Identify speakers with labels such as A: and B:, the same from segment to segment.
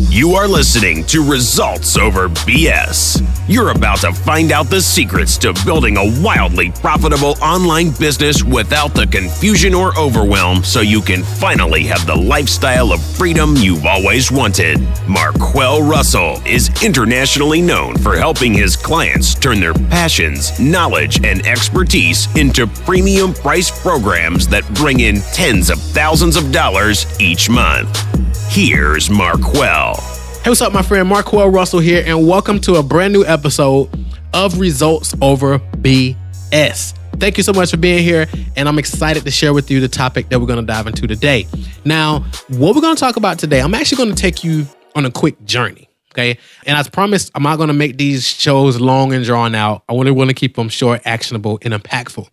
A: You are listening to Results Over BS. You're about to find out the secrets to building a wildly profitable online business without the confusion or overwhelm, so you can finally have the lifestyle of freedom you've always wanted. Marquel Russell is internationally known for helping his clients turn their passions, knowledge, and expertise into premium price programs that bring in tens of thousands of dollars each month. Here's Marquel.
B: Hey, what's up, my friend? Marquel Russell here, and welcome to a brand new episode of Results Over BS. Thank you so much for being here, and I'm excited to share with you the topic that we're going to dive into today. Now, what we're going to talk about today, I'm actually going to take you on a quick journey, okay? And as promised, I'm not going to make these shows long and drawn out. I want to keep them short, actionable, and impactful.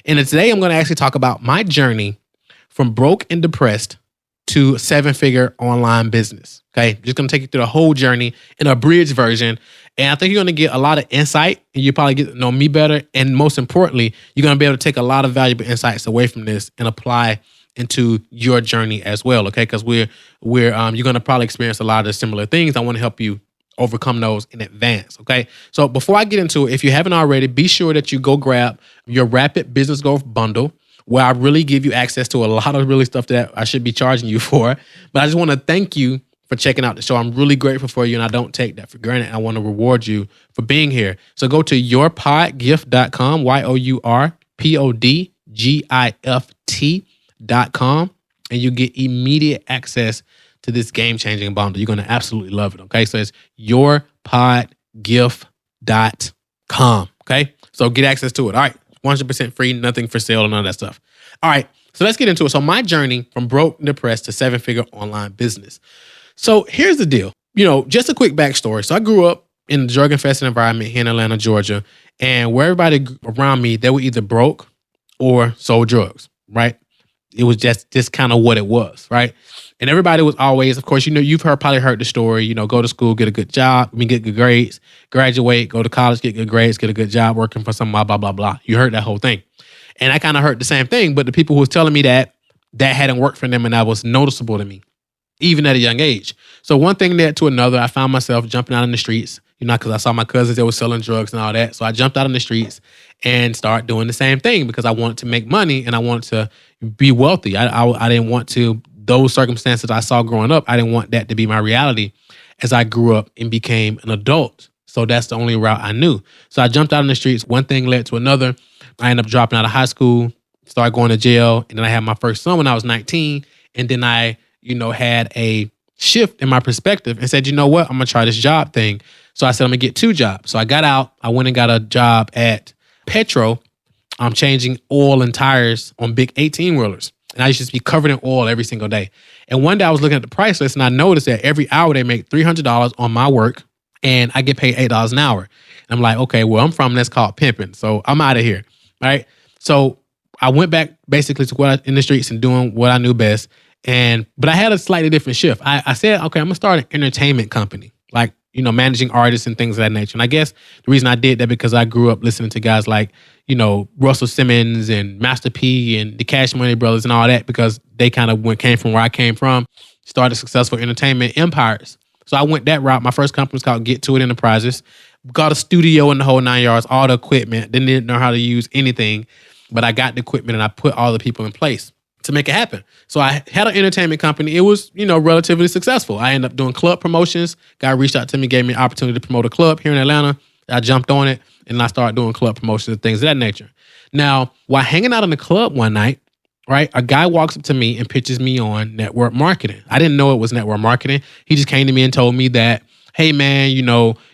B: And today, I'm going to actually talk about my journey from broke and depressed to seven-figure online business, okay? Just going to take you through the whole journey in a bridge version. And I think you're going to get a lot of insight, and you probably get to know me better. And most importantly, you're going to be able to take a lot of valuable insights away from this and apply into your journey as well, okay? Because you're going to probably experience a lot of the similar things. I want to help you overcome those in advance, okay? So before I get into it, if you haven't already, be sure that you go grab your Rapid Business Growth Bundle, where I really give you access to a lot of really stuff that I should be charging you for. But I just want to thank you for checking out the show. I'm really grateful for you, and I don't take that for granted. I want to reward you for being here. So go to yourpodgift.com, yourpodgift.com, and you get immediate access to this game-changing bundle. You're going to absolutely love it, okay? So it's yourpodgift.com, okay? So get access to it, all right? 100% free, nothing for sale, and none of that stuff. All right, so let's get into it. So my journey from broke and depressed to seven-figure online business. So here's the deal. Just a quick backstory. So I grew up in the drug-infested environment here in Atlanta, Georgia, and where everybody around me, they were either broke or sold drugs, right? It was just kind of what it was, right? And everybody was always, of course, you've probably heard the story, go to school, get a good job, get good grades, graduate, go to college, get good grades, get a good job, working for some blah, blah, blah, blah. You heard that whole thing. And I kind of heard the same thing, but the people who was telling me that hadn't worked for them, and that was noticeable to me, even at a young age. So one thing led to another. I found myself jumping out in the streets, because I saw my cousins that were selling drugs and all that. So I jumped out in the streets and started doing the same thing because I wanted to make money and I wanted to be wealthy. I didn't want to, those circumstances I saw growing up, I didn't want that to be my reality as I grew up and became an adult. So that's the only route I knew. So I jumped out in the streets. One thing led to another. I ended up dropping out of high school, started going to jail, and then I had my first son when I was 19. And then I, had a shift in my perspective and said, you know what, I'm going to try this job thing. So I said, I'm going to get two jobs. So I got out. I went and got a job at Petro. I'm changing oil and tires on big 18-wheelers. And I used to just be covered in oil every single day. And one day I was looking at the price list and I noticed that every hour they make $300 on my work and I get paid $8 an hour. And I'm like, okay, where I'm from, that's called pimping. So I'm out of here, right? So I went back basically to in the streets and doing what I knew best. But I had a slightly different shift. I said, okay, I'm going to start an entertainment company, like, managing artists and things of that nature. And I guess the reason I did that because I grew up listening to guys like, Russell Simmons and Master P and the Cash Money Brothers and all that, because they kind of came from where I came from, started successful entertainment empires. So I went that route. My first company was called Get To It Enterprises. Got a studio in the whole 9 yards, all the equipment. Didn't know how to use anything, but I got the equipment and I put all the people in place to make it happen. So I had an entertainment company. It was, relatively successful. I ended up doing club promotions. Guy reached out to me, gave me an opportunity to promote a club here in Atlanta. I jumped on it and I started doing club promotions and things of that nature. Now, while hanging out in the club one night, right, a guy walks up to me and pitches me on network marketing. I didn't know it was network marketing. He just came to me and told me that, hey man,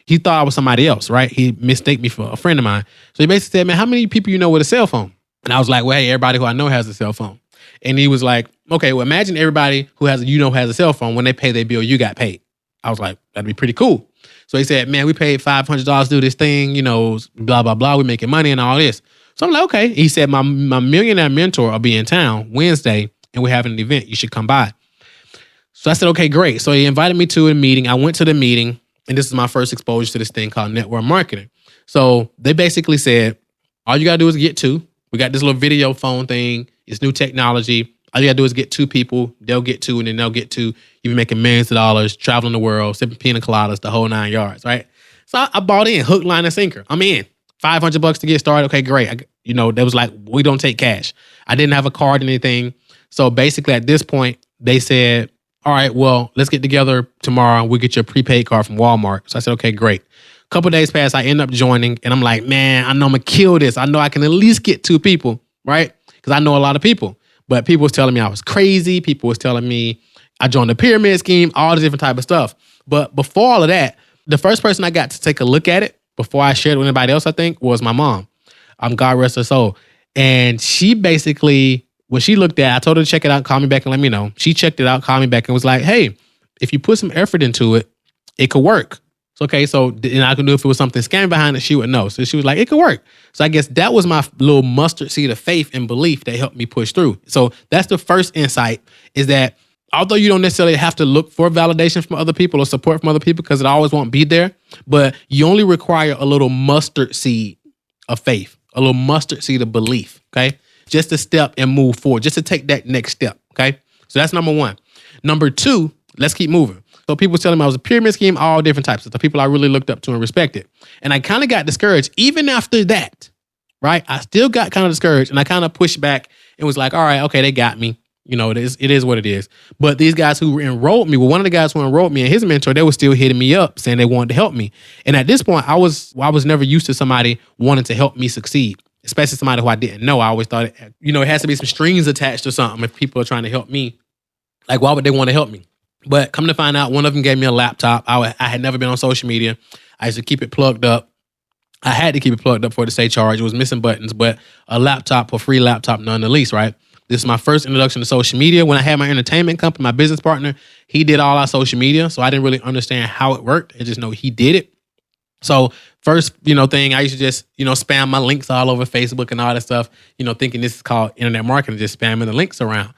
B: he thought I was somebody else, right? He mistook me for a friend of mine. So he basically said, man, how many people you know with a cell phone? And I was like, well, hey, everybody who I know has a cell phone. And he was like, okay, well, imagine everybody who has a cell phone, when they pay their bill, you got paid. I was like, that'd be pretty cool. So he said, man, we paid $500 to do this thing, blah, blah, blah. We're making money and all this. So I'm like, okay. He said, my millionaire mentor will be in town Wednesday and we're having an event. You should come by. So I said, okay, great. So he invited me to a meeting. I went to the meeting, and this is my first exposure to this thing called network marketing. So they basically said, all you got to do is get to. We got this little video phone thing. It's new technology. All you gotta do is get 2 people, they'll get 2, and then they'll get 2. You be making millions of dollars, traveling the world, sipping pina coladas, the whole 9 yards, right? So I bought in, hook, line, and sinker. I'm in. $500 to get started. Okay, great. That was like, we don't take cash. I didn't have a card or anything. So basically at this point, they said, all right, well, let's get together tomorrow and we'll get your prepaid card from Walmart. So I said, okay, great. A couple days passed, I end up joining, and I'm like, man, I know I'm gonna kill this. I know I can at least get 2 people, right? Because I know a lot of people. But people was telling me I was crazy. People was telling me I joined the pyramid scheme, all this different type of stuff. But before all of that, the first person I got to take a look at it before I shared it with anybody else, I think, was my mom. God rest her soul. And she basically, when she looked at it, I told her to check it out, call me back and let me know. She checked it out, called me back and was like, hey, if you put some effort into it, it could work. So, okay, so and I could do if it was something scam behind it, she would know. So she was like, it could work. So I guess that was my little mustard seed of faith and belief that helped me push through. So that's the first insight, is that although you don't necessarily have to look for validation from other people or support from other people, because it always won't be there, but you only require a little mustard seed of faith, a little mustard seed of belief, okay? Just to step and move forward, just to take that next step, okay? So that's number 1. Number 2, let's keep moving. So people was telling me I was a pyramid scheme, all different types of stuff, people I really looked up to and respected. And I kind of got discouraged even after that, right? I still got kind of discouraged, and I kind of pushed back and was like, all right, okay, they got me. It is what it is. But these guys who enrolled me, one of the guys who enrolled me and his mentor, they were still hitting me up saying they wanted to help me. And at this point, I was never used to somebody wanting to help me succeed, especially somebody who I didn't know. I always thought, it has to be some strings attached or something if people are trying to help me. Like, why would they want to help me? But come to find out, one of them gave me a laptop. I had never been on social media. I used to keep it plugged up. I had to keep it plugged up for it to stay charged. It was missing buttons, but a laptop, a free laptop nonetheless, right? This is my first introduction to social media. When I had my entertainment company, my business partner, he did all our social media. So I didn't really understand how it worked. I just know he did it. So first, thing, I used to just, spam my links all over Facebook and all that stuff, thinking this is called internet marketing, just spamming the links around.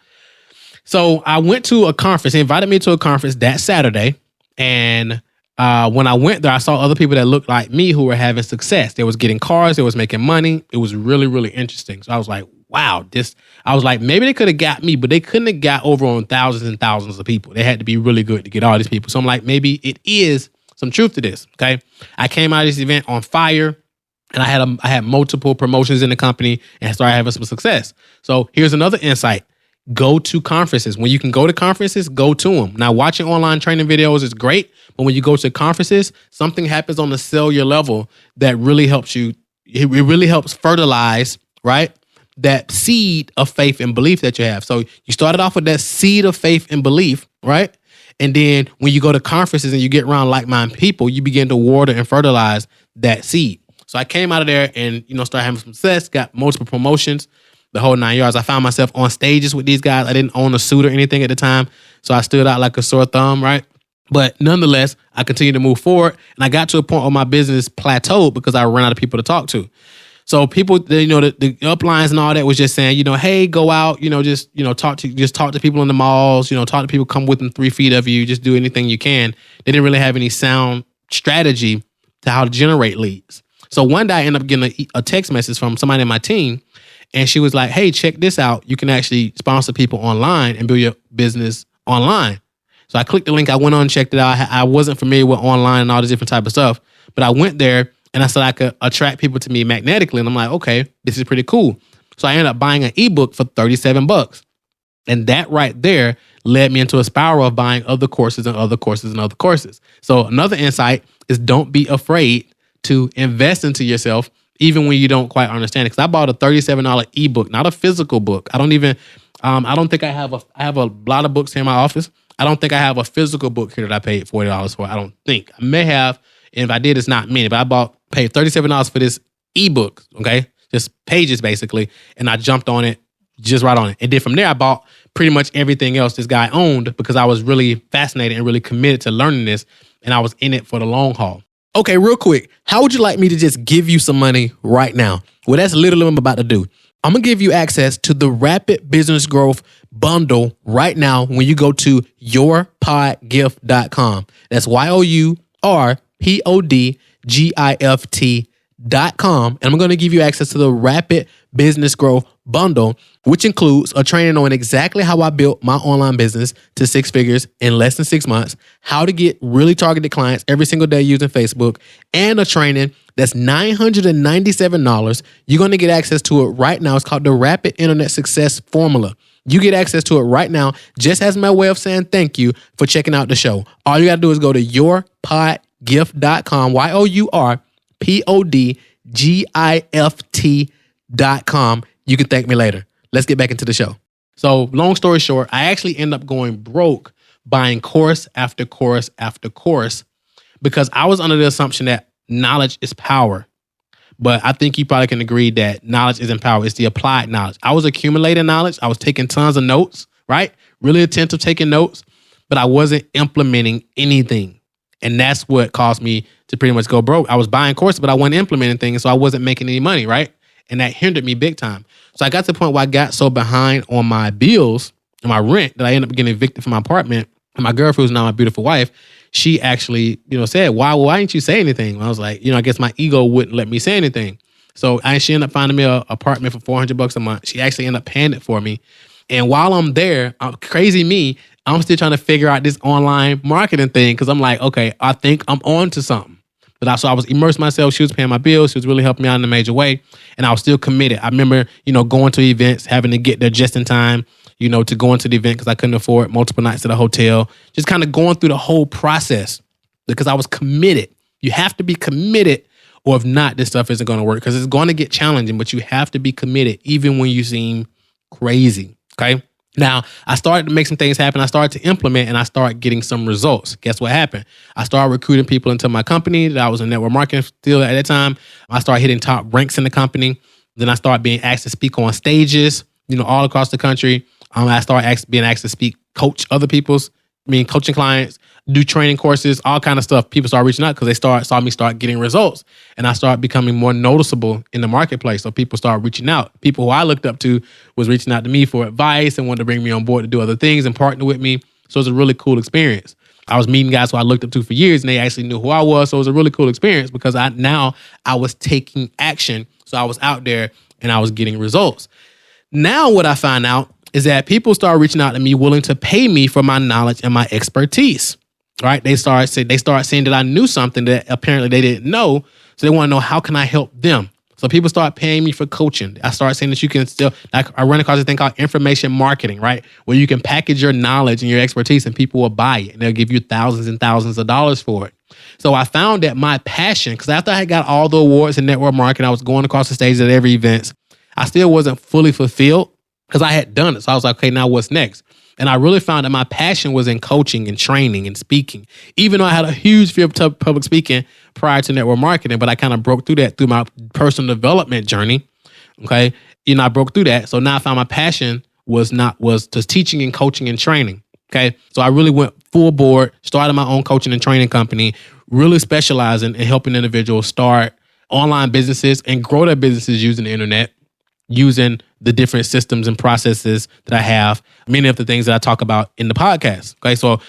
B: So I went to a conference. He invited me to a conference that Saturday. And when I went there, I saw other people that looked like me who were having success. They was getting cars. They was making money. It was really, really interesting. So I was like, wow, I was like, maybe they could have got me, but they couldn't have got over on thousands and thousands of people. They had to be really good to get all these people. So I'm like, maybe it is some truth to this, okay? I came out of this event on fire, and I had multiple promotions in the company and started having some success. So here's another insight. Go to conferences. When you can go to conferences, go to them. Now, watching online training videos is great, but when you go to conferences, something happens on the cellular level that really helps you. It really helps fertilize, right? That seed of faith and belief that you have. So you started off with that seed of faith and belief, right? And then when you go to conferences and you get around like-minded people, you begin to water and fertilize that seed. So I came out of there and, started having some success, got multiple promotions, the whole 9 yards. I found myself on stages with these guys. I didn't own a suit or anything at the time, so I stood out like a sore thumb, right? But nonetheless, I continued to move forward, and I got to a point where my business plateaued because I ran out of people to talk to. So people, the uplines and all that was just saying, hey, go out, talk to people in the malls, talk to people, come within 3 feet of you, just do anything you can. They didn't really have any sound strategy to how to generate leads. So one day I ended up getting a text message from somebody in my team, and she was like, hey, check this out. You can actually sponsor people online and build your business online. So I clicked the link. I went on, checked it out. I wasn't familiar with online and all this different type of stuff, but I went there and I said I could attract people to me magnetically. And I'm like, okay, this is pretty cool. So I ended up buying an ebook for $37. And that right there led me into a spiral of buying other courses and other courses and other courses. So another insight is don't be afraid to invest into yourself, even when you don't quite understand it. Because I bought a $37 ebook, not a physical book. I don't think I have a lot of books here in my office. I don't think I have a physical book here that I paid $40 for. I don't think. I may have, and if I did, it's not many. But I paid $37 for this ebook, okay? Just pages, basically. And I jumped on it, just right on it. And then from there, I bought pretty much everything else this guy owned because I was really fascinated and really committed to learning this. And I was in it for the long haul. Okay, real quick. How would you like me to just give you some money right now? Well, that's literally what I'm about to do. I'm going to give you access to the Rapid Business Growth Bundle right now when you go to yourpodgift.com. That's yourpodgift.com. And I'm going to give you access to the Rapid Business Growth bundle, which includes a training on exactly how I built my online business to 6 figures in less than 6 months, how to get really targeted clients every single day using Facebook, and a training that's $997. You're going to get access to it right now. It's called the Rapid Internet Success Formula. You get access to it right now, just as my way of saying thank you for checking out the show. All you got to do is go to yourpodgift.com, yourpodgift.com. You can thank me later. Let's get back into the show. So long story short, I actually end up going broke buying course after course after course because I was under the assumption that knowledge is power. But I think you probably can agree that knowledge isn't power. It's the applied knowledge. I was accumulating knowledge. I was taking tons of notes, right? Really attentive taking notes, but I wasn't implementing anything. And that's what caused me to pretty much go broke. I was buying courses, but I wasn't implementing things, so I wasn't making any money, right? And that hindered me big time. So I got to the point where I got so behind on my bills and my rent that I ended up getting evicted from my apartment. And my girlfriend, who's now my beautiful wife, she actually, said, why didn't you say anything? And I was like, I guess my ego wouldn't let me say anything. So she ended up finding me an apartment for $400 a month. She actually ended up paying it for me. And while I'm there, crazy me, I'm still trying to figure out this online marketing thing because I'm like, okay, I think I'm on to something. So I was immersed myself. She was paying my bills. She was really helping me out in a major way. And I was still committed. I remember, going to events, having to get there just in time, to go into the event because I couldn't afford multiple nights at a hotel. Just kind of going through the whole process because I was committed. You have to be committed, or if not, this stuff isn't going to work because it's going to get challenging, but you have to be committed even when you seem crazy, okay? Now, I started to make some things happen. I started to implement and I started getting some results. Guess what happened? I started recruiting people into my company that I was in network marketing still at that time. I started hitting top ranks in the company. Then I started being asked to speak on stages, all across the country. I started being asked to speak, coaching clients, do training courses, all kind of stuff. People started reaching out because they saw me start getting results. And I started becoming more noticeable in the marketplace. So people started reaching out. People who I looked up to was reaching out to me for advice and wanted to bring me on board to do other things and partner with me. So it was a really cool experience. I was meeting guys who I looked up to for years and they actually knew who I was. So it was a really cool experience because I was taking action. So I was out there and I was getting results. Now what I find out is that people start reaching out to me willing to pay me for my knowledge and my expertise, right? They start seeing that I knew something that apparently they didn't know. So they want to know, how can I help them? So people start paying me for coaching. I start saying that you can still, I run across a thing called information marketing, right? Where you can package your knowledge and your expertise and people will buy it and they'll give you thousands and thousands of dollars for it. So I found that my passion, because after I had got all the awards in network marketing, I was going across the stage at every event, I still wasn't fully fulfilled because I had done it. So I was like, okay, now what's next? And I really found that my passion was in coaching and training and speaking, even though I had a huge fear of public speaking prior to network marketing, but I kind of broke through that through my personal development journey. Okay. I broke through that. So now I found my passion was to teaching and coaching and training. Okay. So I really went full board, started my own coaching and training company, really specializing in helping individuals start online businesses and grow their businesses using the internet, using the different systems and processes that I have, many of the things that I talk about in the podcast. Okay, so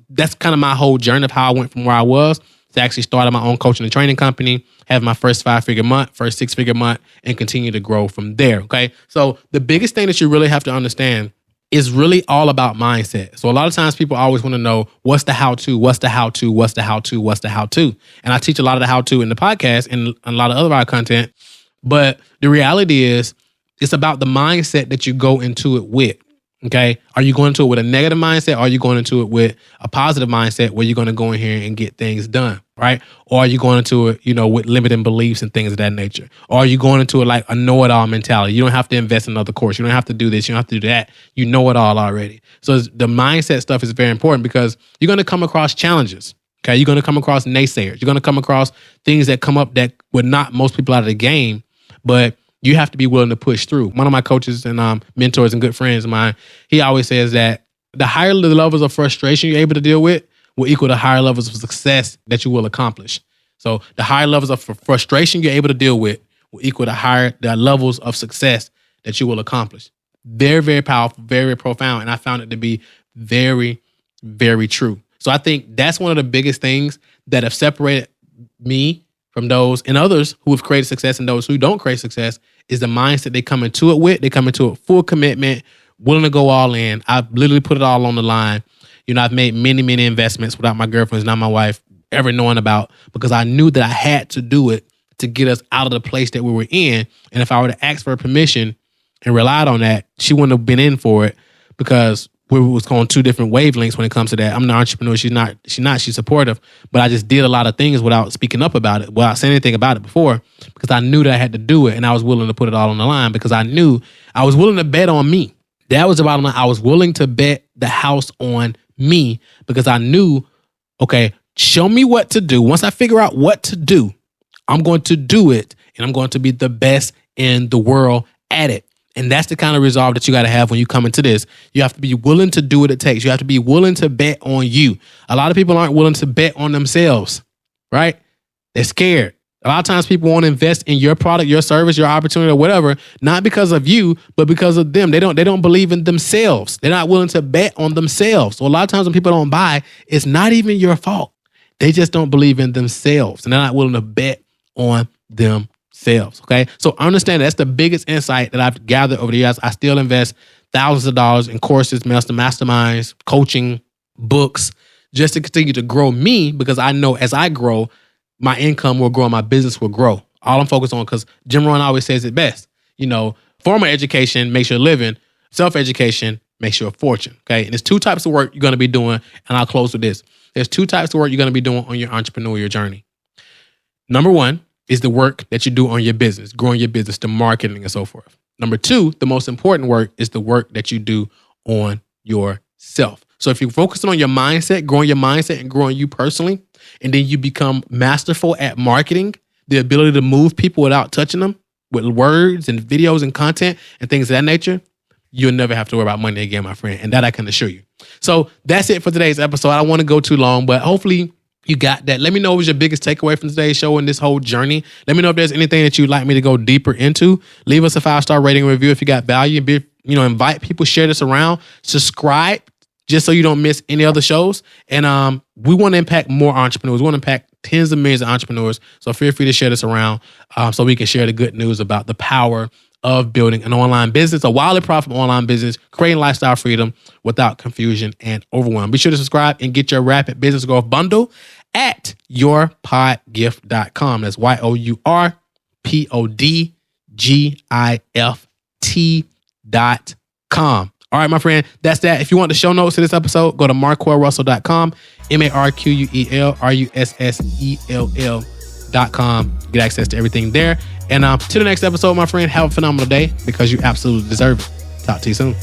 B: that's kind of my whole journey of how I went from where I was to actually starting my own coaching and training company, have my first 5-figure month, first 6-figure month, and continue to grow from there. Okay, so the biggest thing that you really have to understand is really all about mindset. So a lot of times people always want to know what's the how-to, what's the how-to, what's the how-to, what's the how-to. And I teach a lot of the how-to in the podcast and a lot of other our content. But the reality is, it's about the mindset that you go into it with, okay? Are you going into it with a negative mindset? Or are you going into it with a positive mindset where you're going to go in here and get things done, right? Or are you going into it, with limiting beliefs and things of that nature? Or are you going into it like a know-it-all mentality? You don't have to invest in another course. You don't have to do this. You don't have to do that. You know it all already. So the mindset stuff is very important because you're going to come across challenges. Okay, you're going to come across naysayers. You're going to come across things that come up that would knock most people out of the game, but you have to be willing to push through. One of my coaches and mentors and good friends of mine, he always says that the higher the levels of frustration you're able to deal with will equal the higher levels of success that you will accomplish. So the higher levels of frustration you're able to deal with will equal the levels of success that you will accomplish. Very, very powerful, very, very profound. And I found it to be very, very true. So I think that's one of the biggest things that have separated me from those and others who have created success and those who don't create success is the mindset they come into it with. They come into it full commitment, willing to go all in. I've literally put it all on the line. I've made many, many investments without my girlfriends, not my wife, ever knowing about, because I knew that I had to do it to get us out of the place that we were in. And if I were to ask for permission and relied on that, she wouldn't have been in for it, because we was on two different wavelengths when it comes to that. I'm an entrepreneur. She's supportive, but I just did a lot of things without speaking up about it, without saying anything about it before, because I knew that I had to do it, and I was willing to put it all on the line because I knew I was willing to bet on me. That was the bottom line. I was willing to bet the house on me because I knew, okay, show me what to do. Once I figure out what to do, I'm going to do it, and I'm going to be the best in the world at it. And that's the kind of resolve that you got to have when you come into this. You have to be willing to do what it takes. You have to be willing to bet on you. A lot of people aren't willing to bet on themselves, right? They're scared. A lot of times people won't invest in your product, your service, your opportunity, or whatever, not because of you, but because of them. They don't believe in themselves. They're not willing to bet on themselves. So a lot of times when people don't buy, it's not even your fault. They just don't believe in themselves, and they're not willing to bet on themselves. Okay. So understand that's the biggest insight that I've gathered over the years. I still invest thousands of dollars in courses, masterminds, coaching, books, just to continue to grow me, because I know as I grow, my income will grow and my business will grow. All I'm focused on, because Jim Rohn always says it best, formal education makes you a living, self-education makes you a fortune. Okay. And there's two types of work you're going to be doing. And I'll close with this. There's two types of work you're going to be doing on your entrepreneurial journey. Number one is the work that you do on your business, growing your business, the marketing and so forth. Number two, the most important work is the work that you do on yourself. So if you're focusing on your mindset, growing your mindset and growing you personally, and then you become masterful at marketing, the ability to move people without touching them with words and videos and content and things of that nature, you'll never have to worry about money again, my friend. And that I can assure you. So that's it for today's episode. I don't want to go too long, but hopefully you got that. Let me know what was your biggest takeaway from today's show and this whole journey. Let me know if there's anything that you'd like me to go deeper into. Leave us a 5-star rating and review if you got value. Invite people, share this around, subscribe just so you don't miss any other shows. And we want to impact more entrepreneurs. We want to impact tens of millions of entrepreneurs. So feel free to share this around so we can share the good news about the power of building an online business, a wildly profitable online business, creating lifestyle freedom without confusion and overwhelm. Be sure to subscribe and get your Rapid Business Growth Bundle at yourpodgift.com. That's yourpodgift.com. All right, my friend, that's that. If you want the show notes to this episode, go to marquelrussell.com, marquelrussell.com. Get access to everything there. And to the next episode, my friend, have a phenomenal day because you absolutely deserve it. Talk to you soon.